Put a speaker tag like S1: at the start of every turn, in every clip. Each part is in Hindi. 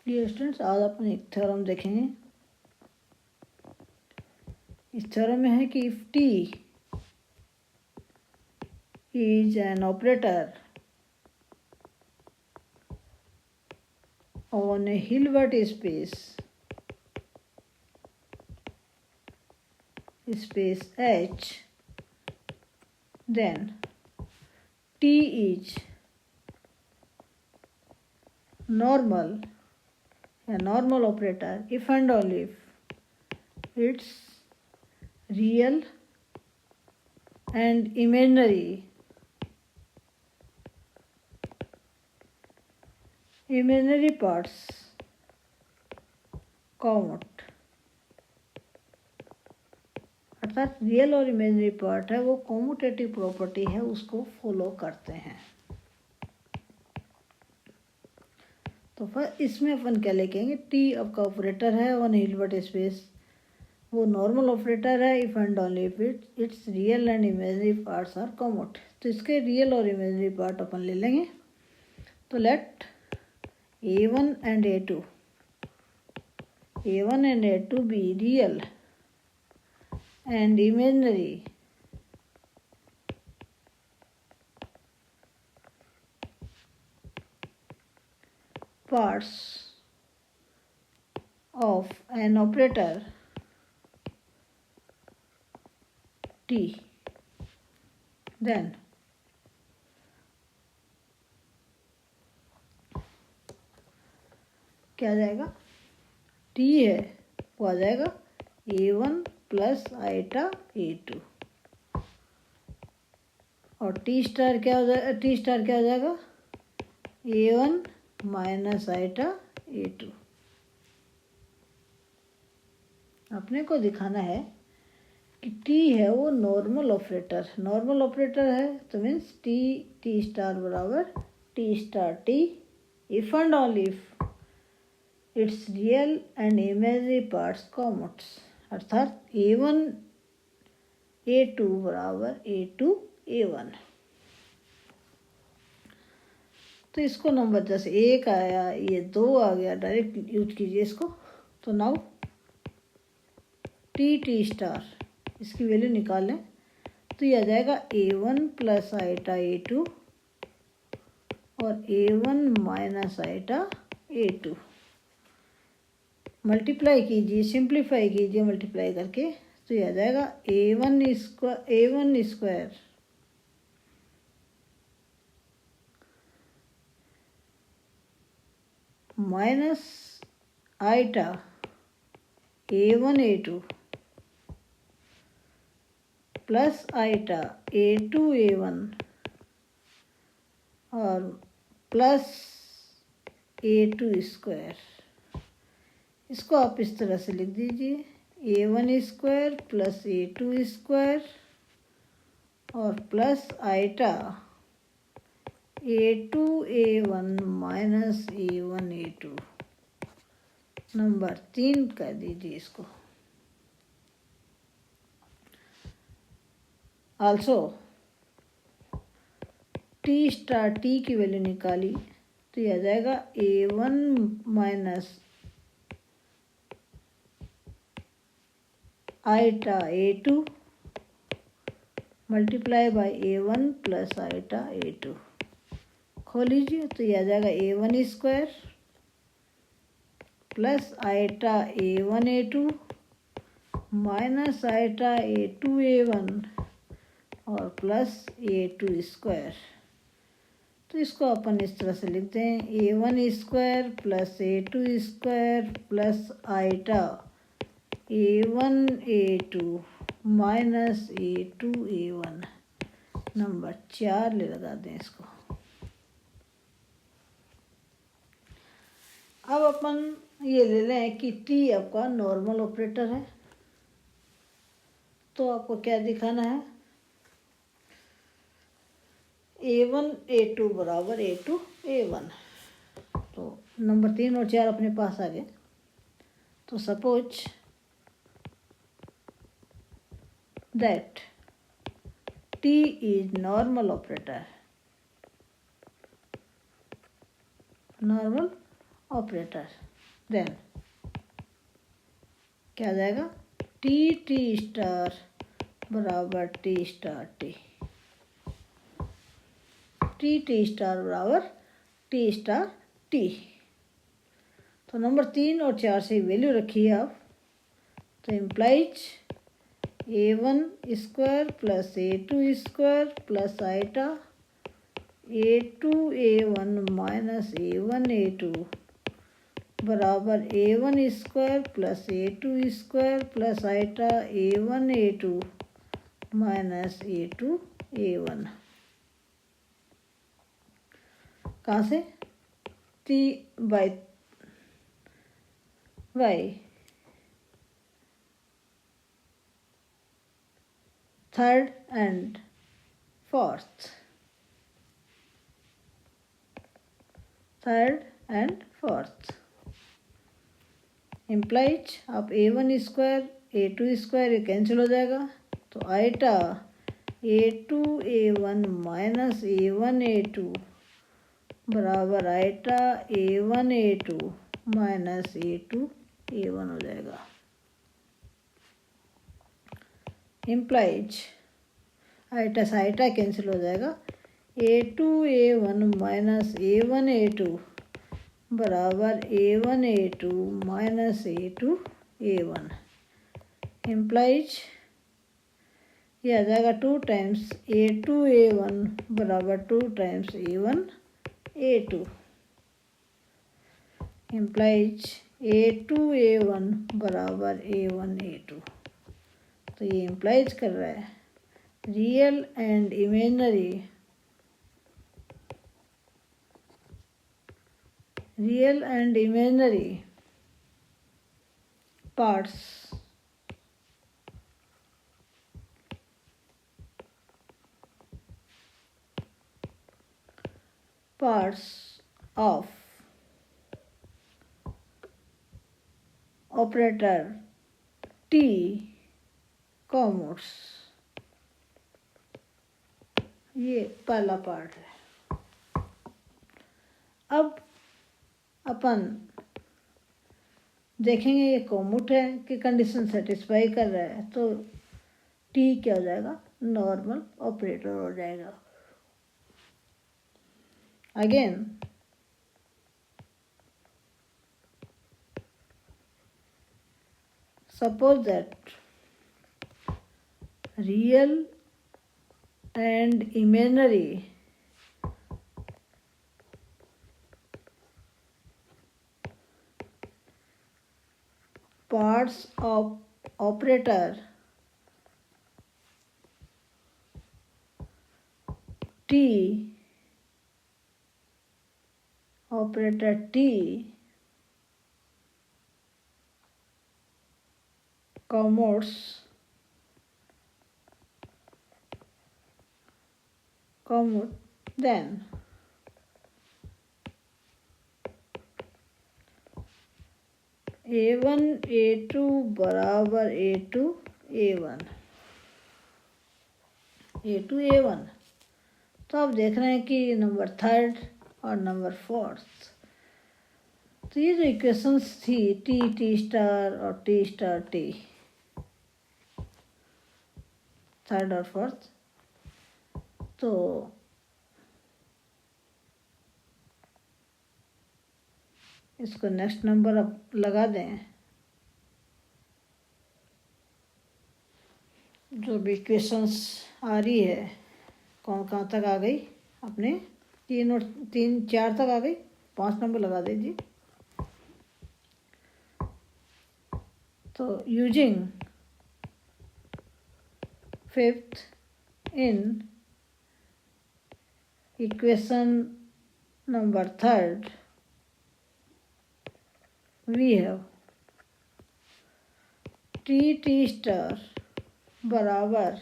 S1: डियर स्टूडेंट्स, आज अपन एक थ्योरम देखेंगे। इस थ्योरम में है कि if T is an operator on A Hilbert space H, then T is normal, a normal operator if and only if it's real and imaginary parts commute, अर्थात रियल और इमेजिनरी पार्ट है वो कॉम्यूटेटिव प्रॉपर्टी है, उसको फॉलो करते हैं। तो फिर इसमें अपन क्या लिखेंगे, टी आपका ऑपरेटर है ऑन हिल्बर्ट स्पेस, वो नॉर्मल ऑपरेटर है if and only if it's real and imaginary parts are common. तो इसके रियल और इमेजिनरी पार्ट अपन ले लेंगे। तो late A1 and A2 be real and imaginary parts of an operator T, then क्या आ जाएगा, T है वो आ जाएगा A1 प्लस आइटा A2 और T स्टार क्या हो जाएगा, A1 माइनस आइटा A2। अपने को दिखाना है कि T है वो नॉर्मल ऑपरेटर है, तो मीन्स T स्टार बराबर T star T if and only if it's real and imaginary parts commutes, अर्थात A1 A2 बराबर A2 A1। तो इसको नंबर जैसे 1 आया, ये 2 आ गया, डायरेक्ट यूज कीजिए इसको। तो नाउ टी स्टार इसकी वैल्यू निकाल लें, तो ये आ जाएगा A1 प्लस आइटा A2 और A1 minus iota A2। Multiply कीजिए, सिंप्लीफाई कीजिए मल्टीप्लाई करके, तो ये आ जाएगा A1 square minus iota A1 A2 plus iota A2 A1 और प्लस A2 स्क्वायर। इसको आप इस तरह से लिख दीजिए, A1 square plus A2 square और plus iota A2 A1 minus A1 A2। Number 3 कर दीजिए इसको। आल्सो T स्टार T की वैल्यू निकाली, तो यह आ जाएगा A1 minus iota A2 multiply by A1 plus iota A2। खोल लीजिए, तो यह आ जाएगा A1 square plus iota A1 A2 minus iota A2 A1 और प्लस A2 स्क्वायर। तो इसको अपन इस तरह से लिखते हैं, A1 square plus A2 square plus iota A1 A2 minus A2 A1। Number 4 ले लगा दें इसको। अब अपन ये ले लें कि T आपका नॉर्मल ऑपरेटर है, तो आपको क्या दिखाना है, A1 A2 बराबर A2 A1। तो नंबर 3 और 4 अपने पास आ गए। तो suppose that T is normal operator then क्या आ जाएगा, टी टी स्टार बराबर T star T, T T star बराबर टी स्टार टी। तो नंबर 3 और 4 से वैल्यू रखिए आप, तो implies a1 square plus a2 square plus iota a2 a1 minus a1 a2 बराबर a1 square plus a2 square plus iota a1 a2 minus a2 a1। कहाँ से, t by third and fourth, third and fourth implies आप a1 स्क्वायर a2 स्क्वायर ये कैंसिल हो जाएगा, तो iota a2 a1 minus a1 a2 बराबर iota a1 a2 minus a2 a1 हो जाएगा। इम्प्लाइज आइटा से आइटा कैंसिल हो जाएगा, a2 a1 minus a1 a2 बराबर a1 a2 minus a2 a1। Implies ये आ जाएगा 2 टाइम्स a2 a1 बराबर 2 times a1 a2। Implies a2 a1 बराबर a1 a2। तो ये इम्प्लाइज कर रहा है real and imaginary, real and imaginary parts of operator T commerce, ये पहला पार्ट है। अब अपन देखेंगे ये कॉमूट है कि कंडीशन सेटिस्फाई कर रहा है, तो टी क्या हो जाएगा, नॉर्मल ऑपरेटर हो जाएगा। Again suppose that real and imaginary parts of operator T commute, then a1 a2 बराबर a2 a1, a2 a1। तो आप देख रहे हैं कि नंबर थर्ड और नंबर फोर्थ, तो ये जो इक्वेशंस थी टी टी स्टार और टी स्टार टी, थर्ड और फोर्थ, तो इसको नेक्स्ट नंबर अब लगा दें। जो भी इक्वेशंस आ रही है, कौन कहाँ तक आ गई, अपने 3 और 3 4 तक आ गई, 5 नंबर लगा दीजिए। तो using fifth in equation number third, we have T star बराबर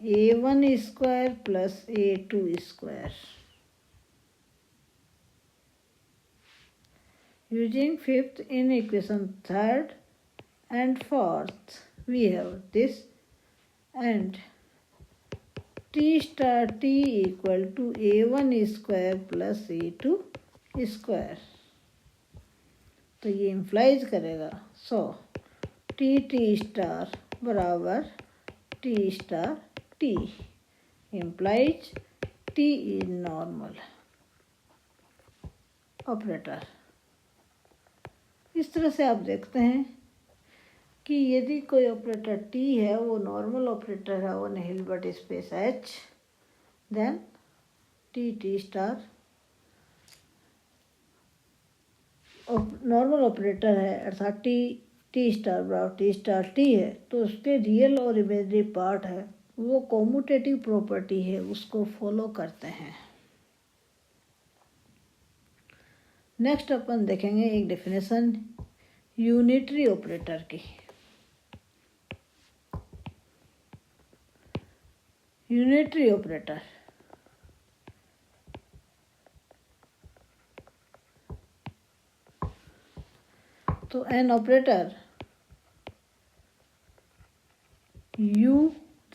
S1: a1 square plus a2 square. Using fifth in equation third and fourth, we have this and T star T equal to a1 square plus a2 square. तो ये इम्प्लाइज करेगा। सो टी टी स्टार बराबर T star T, implies T is normal operator. इस तरह से आप देखते हैं कि यदि कोई ऑपरेटर टी है वो नॉर्मल ऑपरेटर है on Hilbert space H, then T T star normal operator है, अर्थात टी टी स्टार बराबर टी स्टार टी है, तो उसके रियल और इमेजनरी पार्ट है वो कॉम्यूटेटिव प्रॉपर्टी है, उसको फॉलो करते हैं। नेक्स्ट अपन देखेंगे एक डेफिनेशन यूनिटरी ऑपरेटर की। यूनिटरी ऑपरेटर तो an operator you,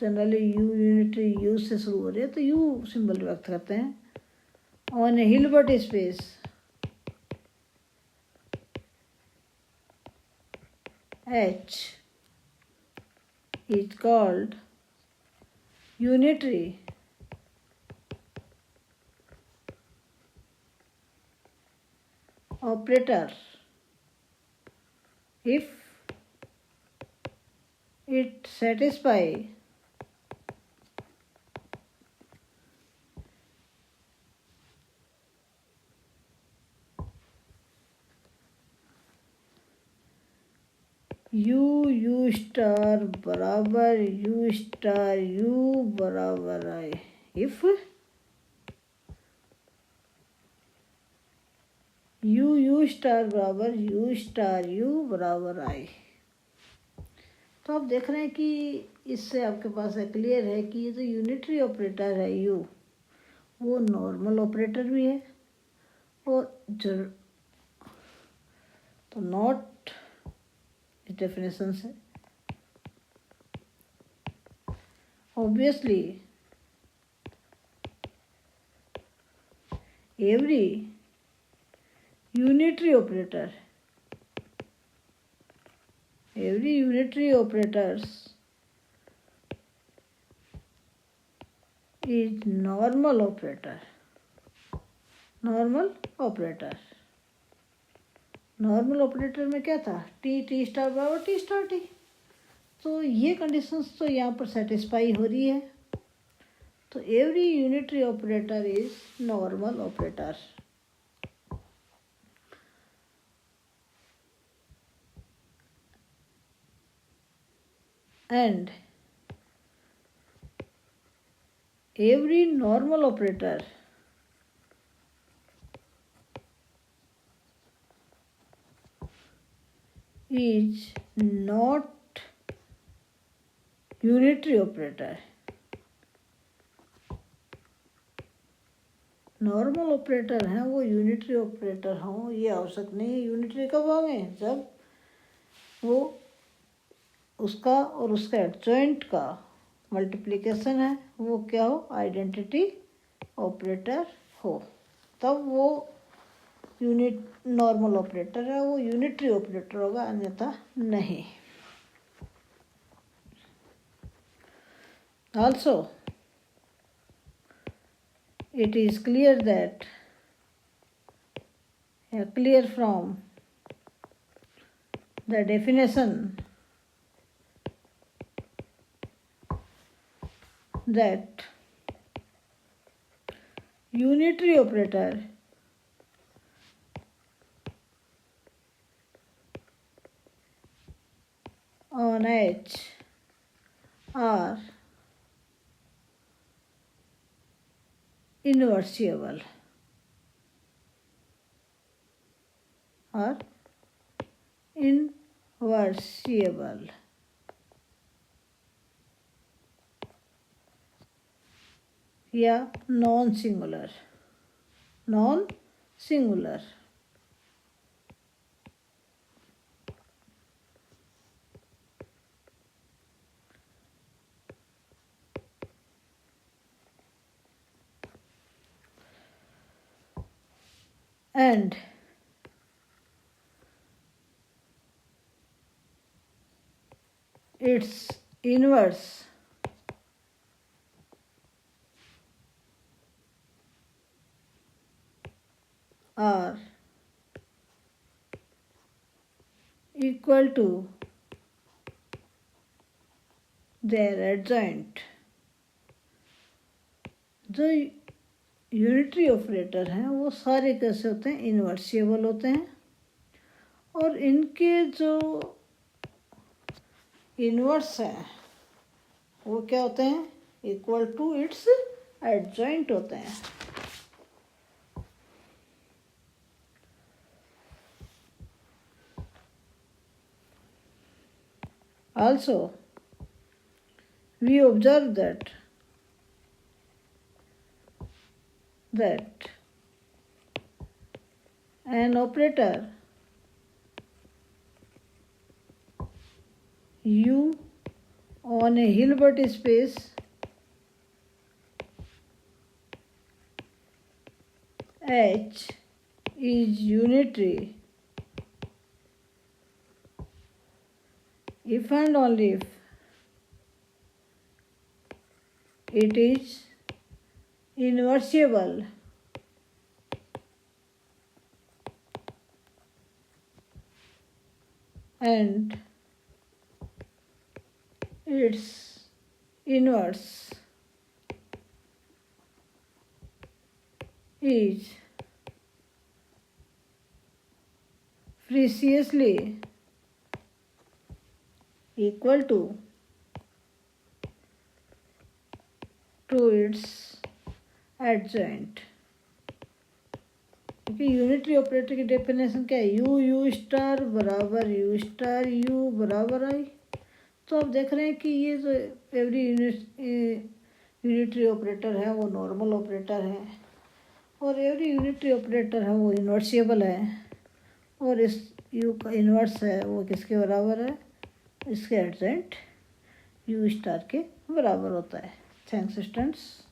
S1: generally you unitary you से शुरू हो रही है तो यू सिंबल व्यक्त करते हैं on A Hilbert space H is called unitary operator if it satisfy you star बराबर यू स्टार यू बराबर आई, इफ यू स्टार बराबर यू स्टार यू बराबर आई। तो आप देख रहे हैं कि इससे आपके पास क्लियर है कि ये जो यूनिटरी ऑपरेटर है यू, वो नॉर्मल ऑपरेटर भी है और तो नॉट इस डेफिनेशन से obviously every unitary operators is normal operator में क्या था, टी टी स्टार बराबर टी स्टार टी, तो ये कंडीशंस तो यहाँ पर सेटिस्फाई हो रही है, तो every unitary operator is normal operator. And every normal operator is not unitary operator। Normal operator हैं वो यूनिटरी ऑपरेटर हों ये आवश्यक नहीं है। यूनिटरी कब होंगे, जब वो उसका और उसका एडजॉइंट का मल्टीप्लिकेशन है वो क्या हो, आइडेंटिटी ऑपरेटर हो, तब वो नॉर्मल ऑपरेटर है, वो यूनिटरी ऑपरेटर होगा, अन्यथा नहीं। Also it is clear that clear from the definition that unitary operator on H are inversible या non singular and its inverse are equal to their adjoint। जो यूनिटरी ऑपरेटर हैं वो सारे कैसे होते हैं, इन्वर्सिबल होते हैं, और इनके जो इन्वर्स हैं वो क्या होते हैं, इक्वल टू इट्स एडजॉइंट होते हैं। Also, we observe that an operator U on a Hilbert space H is unitary if and only if it is inversible and its inverse is precisely equal to its adjoint। क्योंकि यूनिटरी ऑपरेटर की डेफिनेशन क्या है, यू स्टार बराबर यू स्टार यू बराबर आई। तो आप देख रहे हैं कि ये जो एवरी यूनिटरी ऑपरेटर है वो नॉर्मल ऑपरेटर है, और एवरी यूनिटरी ऑपरेटर है वो इन्वर्सिबल है, और इस यू का इन्वर्स है वो किसके बराबर है, इसके एडजेंट यू स्टार के बराबर होता है। Thanks students.